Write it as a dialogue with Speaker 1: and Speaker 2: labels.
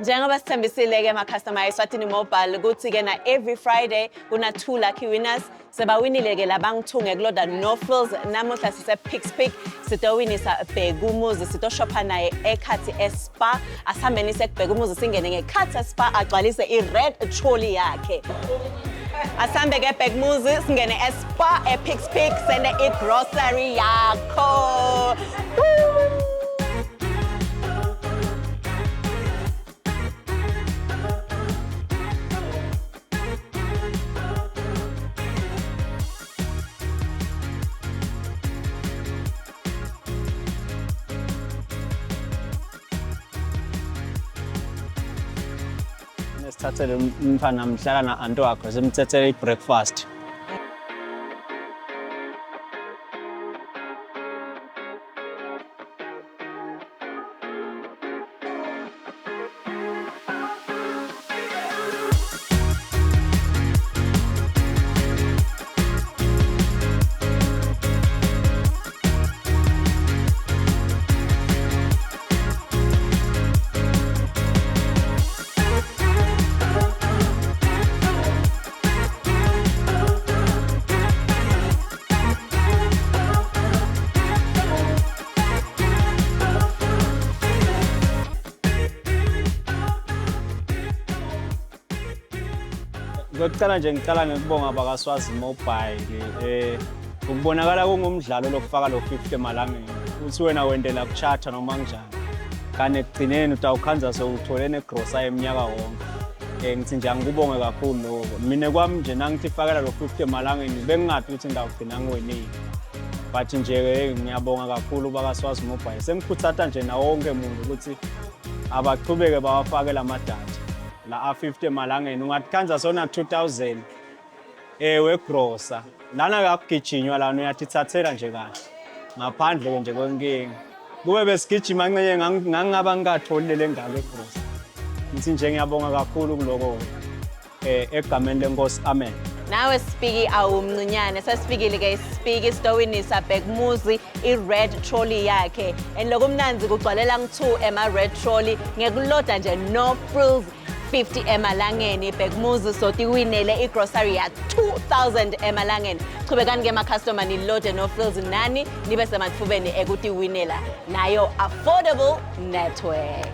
Speaker 1: Njengoba sithembisile ke ama-customer eSwatini Mobile ukuthi ke na every Friday kuna 2 lucky winners. Sebawinile ke labangithunge kuloda no frills. Namuhla sise Pick sitowinisa Bhekumuzi sitoshopha naye eKhathi Spa. Asihambeni sekubhekumuzi singene ngeKhathi Spa agcwalise i-red trolley yakhe. Asambe ke Bhekumuzi singene eSpa ePick sende i-grocery yakho.
Speaker 2: Nesithathele umfana mhlala na anto wakho simthethele i-breakfast. Ngokuqala nje ngicala ngikubonga abakaSwazi Mobile ukubonakala kungumdlalo lokufaka lo 50 emalangeni uthi wena wendela kuchatha noma kanjani kanti ekugcineni utawukhanza sewuthole negrocery eminyaka wonke ngithi nje ngikubonge kakhulu lokho mina kwami nje nangithi fakela lo 50 emalangeni bengingathi ukuthi ndawugcina ngiwenile but nje ngiyabonga kakhulu abakaSwazi Mobile sengikhuthatha nje na wonke umuntu ukuthi abaqhubeke bawafake lamadata la 50 emalangeni ungathi sona 2000 wegrosa lana akagijinywa lana uyathi thathela nje kahle ngaphandle nje kwenkinga kube besigijima ncenye ngangaba ngingatholi lengalo egrosa ngithi nje ngiyabonga kakhulu kuloko egameni lenkosi amen.
Speaker 1: Nawe Spiki awumncinyane sesifikile ke Spiki sitowinisa Bhekumuzi i-red trolley yakhe and lokumnanzi kugcwalela ngi2 ema-red trolley ngekuloda nje no frills 50 emalangeni Bhekumuzi sotiwinele i-grocery ya 2000 emalangeni. Chubekani ke ama-customer nilode no frills nani nibe semathubeni ekutiwinela nayo affordable network.